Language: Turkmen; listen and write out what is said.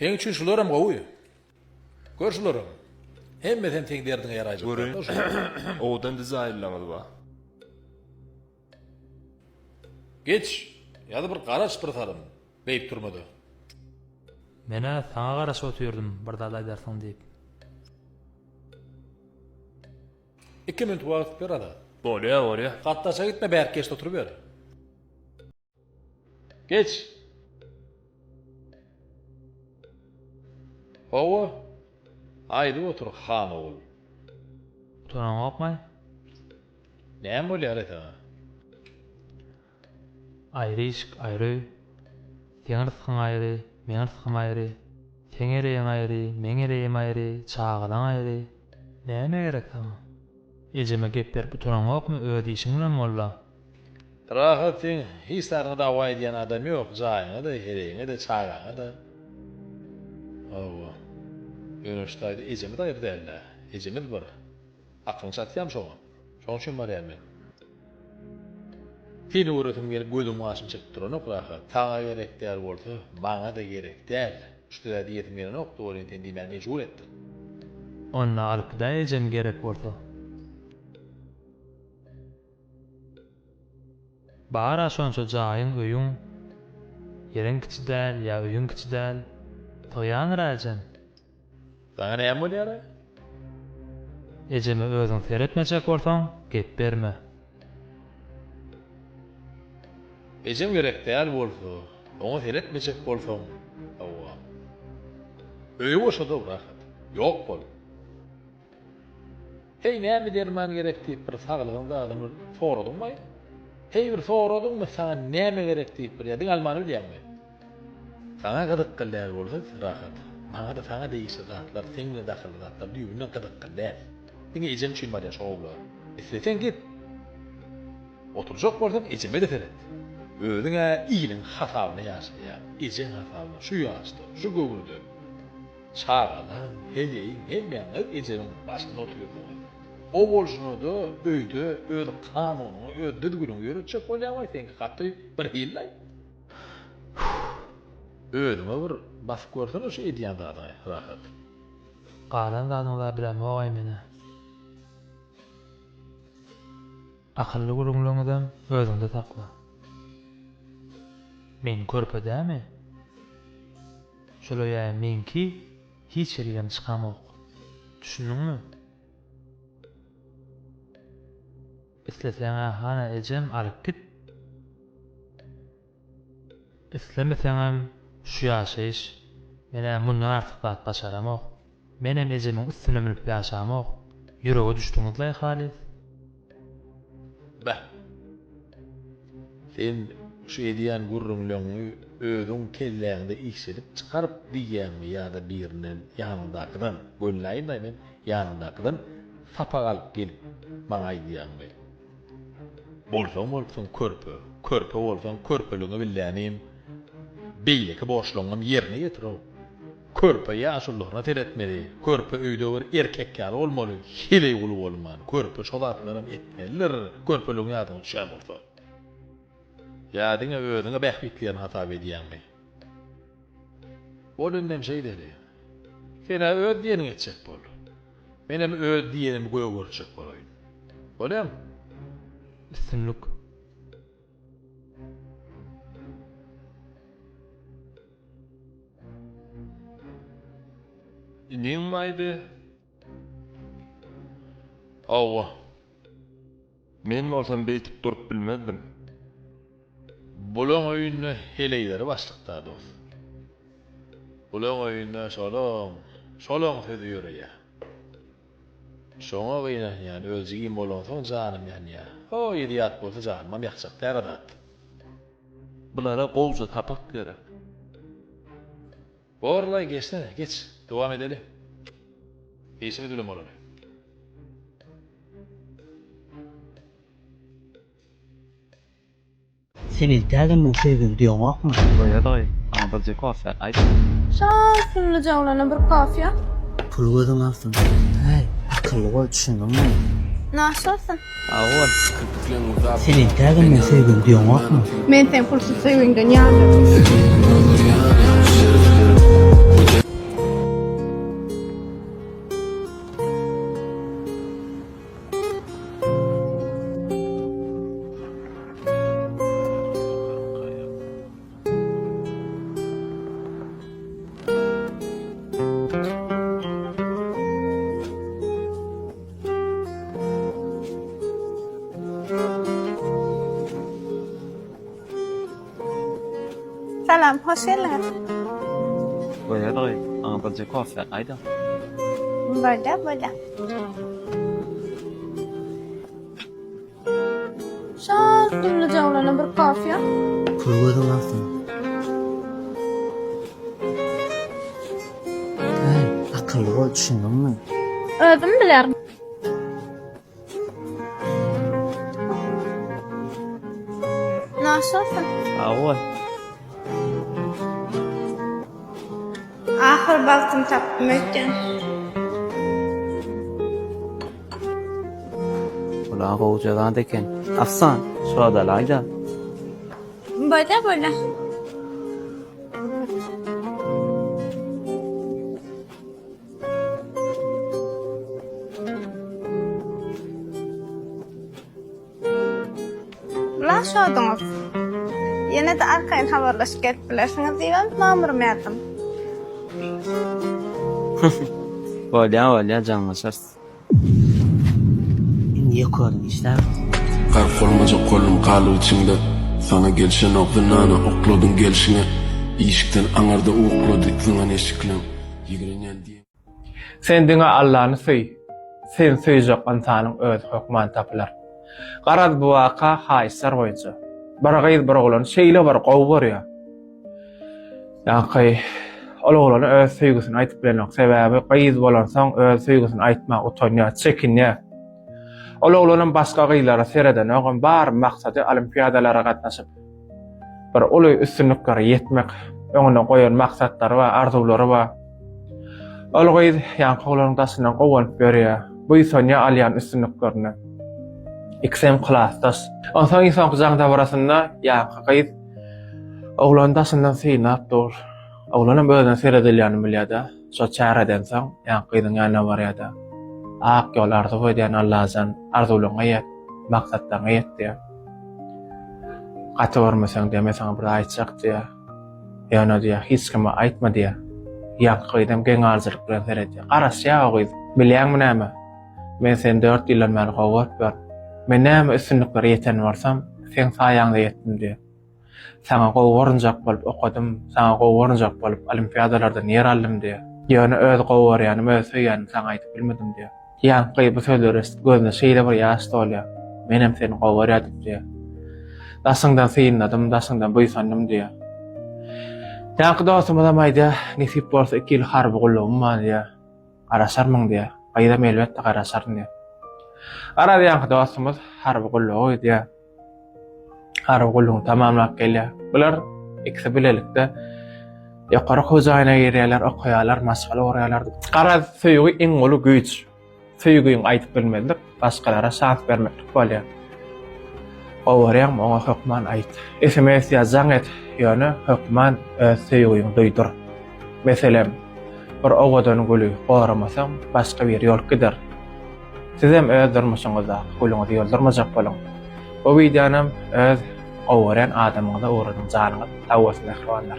Teň üçin şularam gowy. Görşülerim. Hemmeden teň derdiňe ýaraýjak. Görün. Odan dizaynlamadı ba. Geç. Ýa-da bir garaş bir tarym. Beýip durmady. Mene saňa garaşyp oturdum bir dal aýdarsyň diýip. 2 minut wagt berada. Bolýa. Gatdaşa gitme bärik geç oturup ber. Geç. Owa. Aýdy otur han ogul. Oturan gapmay. Näme bolýar eta? Aýry işik, aýry. Seňir sıkın aýry, meňir sıkym aýry. Seňir eýin aýry, meňir eýim aýry, çağılan aýry. Näme gerek sana? Ejeme gep berip oturan gapmy öýdi işiň bilen bolla. Rahatyň hiçbir dawa edýän adam ýok, jaýyňa da, hereňe de, çağaňa da. Owa. Ýönüşdaýdy, ejeme daýyr derler. Ejeme bir. Akyň satýam şoňa. Şoň üçin barýar men. Seni uğradım gelip gözüm maaşım çekip duran ok rahat. Tağa gerek der bolsa, bana da gerek der. Üstüde diyetim gelen ok, doğru entendiğim ben mecbur ettim. Onna alyp da ejem gerek bolsa. Bara şonça jaýyň öýüň ýeriň kiçidäl ýa öýüň kiçidäl toýan rajan. Sana näme bolýar? Ejeme özüň seretmejek bolsaň gep berme. Ejem gerek der bolsa, onu seyretmejek bolsaň, owa. Öýü bolsa da rahat. Ýok bol. Hey näme derman gerek diýip bir saglygyňda adamy soradyňmy? Hey bir soradyňmy sana näme gerek diýip bir ýa-da almany bilýärmi? Sana gadyk gyllar bolsa rahat. Bana da sana değişir zatlar, seninle dakılı zatlar, düğünün gadyk gyllar. Diňe ejem üçin barýar şoğlar. Islesen git. Oturjak bolsaň ejeme de seret. Özüňe iýiliň hasabyny ýaşaýar. Ejen hasabyny şu ýaşdy, şu göwürdi. Çağalan, heleýin, hemmeňe ejeniň başynda oturýar. O bolşuny da öýde öz kanunyny, öz düzgünüňi ýöretjek bolýarmy sen hatda bir hillay. Özüňe bir basyp görsene şu edýän zady rahat. Galan zadyňlar bilen mogaý mene. Akylly gurulmaňyzdan özüňde sakla. Men körpedämi? Şola ýa menki hiç ýerden çykamok. Düşündiňmi? Isleseňe hana ejem alyp git. Islemeseňem şu ýaşaýyş mene mundan artyk zat başaramok. Menem ejemiň üstüne minip ýaşamok. Ýürege düşdiňizle halis. Bah. Sen şu edýän gurrunlygyny özüň kelläňde işledip çykaryp diýýärmi ýa-da birinin ýanyndakydan, gönläýin da men ýanyndakydan sapak alyp gelip maňa aýdýärmi? Bolsaň körpü, körpü bolsaň körpeligiňi bilýänim, beýleki boşlugyňam ýerine ýetirip, körpü ýaşullygyna teretmeli, körpü öýde bir erkekler bolmaly, hiley uly bolmaly, körpü şolatlaryň etmeliler, körpeligiň ýadyna düşýär bolsa. Ýadyňa özüňe bähbitliýän hatap edýärmi? Bolundan şey dedi. Sena öz diýeniň etjek bol. Menem öz diýenimi goýa görjek bolaýyn. Bolýam? Üstünlük. Inin maýdy? Owa. Men bolsam beýtip durup bilmezdim. Bulan öýünde heleyleri başlykda dost. Bulan öýünde şolong sözi ýöreýär. Şoňa gyna ýani özügin bolansoň janym ýani. O idiot bolsa janymam ýakşap däradat. Bulara gowja tapak gerek. Borlay geçsene, geç. Dowam edelim. Eýsimi dilim bolan. Senin täzemi sevgin diýňokmy? Doýa doý. Anadylja kafe. Aýt. Şanslıca bir kafya. Pul gözüň alsın. Hey, akylly bol düşündiňmi? Nasılsın? Awol. Senin täzemi sevgin diýňokmy? Men sen pulsuz sevgiňden ýaly. Salam, hoş geldiniz. Böyle dayı. Anlatacak kahve. Ayda. Böyle. Şarkılıca olana bir kahve. Pul koydum aslında. Hey, akıllı ol, düşündün mü? Özüm bilerim. Nasılsın? Ağol. Ahir baktım taptım ötken. Ulan kovucadan deken. Afsan, şu adalayda. Böyle. Ulan şu adınız. Yine de arkayın haberleşik ettilersiniz diyen mamurum yaptım. Böyle canlaşarsın. Niye koydun işler? Kar kolmaca kolum kalı içinde. Sana gelişen okdunana oklodun gelişine. İşikten anarda uğukladık zınan eşiklen. Yigirinen diye. Sen diňe Allah'ny söý. Sen söýjek insanyň öz hukman tapylar. Garaz bu waka haýsar boýunça. Bir oglan şeýle bir gowy görýär. Ýa-ni ol oglany öz söýgüsini aýtyp bilenok sebäbi gyýyz bolansaň öz söýgüsini aýtmak utanýar, çekinýär. Ol oglanyň başga gyýlara sereden ogam bar maksady olimpiadalara gatnaşyp bir uly üstünliklere ýetmek, öňüne goýan maksatlary we arzulary bar. Ol gyýyz ýa-ni oglanyň daşyndan gowanyp berýär. Bu ýa alýan üstünliklerini. İksem klasdaş. Ondan insan kızağında barasında ýa-ni oglanyň daşyndan synap dur. Oglanyň bölen seredilýäni bilýär-de. Şo çäreden soň ýa-ni gyzyň ýanyna barýar-da. Ak ýol arzu edýän Allah'dan arzularyňa ýet, maksatlaryňa ýet diýär. Gaty barmasaň demesaň bir aýtjak diýär. Ýa-ni diýär, hiç kime aýtma diýär. Ýa-ni gyzdym geň arzulyk bilen seredýär. Garaşýa gyz, bilýärmi näme? Men sen 4 ýyldan beri gowap ber. Men näme üstünliklere ýeten barsam, sen saýaňda ýetdim diýär. Sana gowurunjak bolup okudum, sana gowurunjak bolup olimpiadalardan ýer aldym diýär. Ýöne öz gowurýanym, öz söýýänim sana aýtyp bilmedim diýär. Ýa-ni bu sözleri gözüne şeýle bir ýaş dolýar. Menem seni gowurýardyk diýär. Daşyňdan syýnadym, daşyňdan buýsandym diýär. Ýa-ni dostumam aýdy, nesip bolsa 2 ýyl harby gullugum bar diýär. Garaşarmyň diýär. Gaýdam elbetde garaşaryn diýär. Arada ýa-ni dostumuz harby gullugy diýär. Harby gullugyny tamamlap gelýär. Bular ikisi bilelikde ýokary hojaýyna girýärler, okuýarlar, maşgala görýärler. Garaz söýgi iň uly güýç. Söýgüň aýtyp bilmedik, başgalara şans bermeklik bolýar. Gowurýan oňa hukman aýt. SMS ýazaň et, ýöne hukman öz söýgüň duýdur. Meselem, bir owadan guly goramasaň başga bir ýol gider. Sizem öz durmuşyňyzda guluňyzy ýoldurmajak boluň. Bu wideonam öz gowurýan adamyňyza uğradyň janyňyz tawasyn ähwanlar.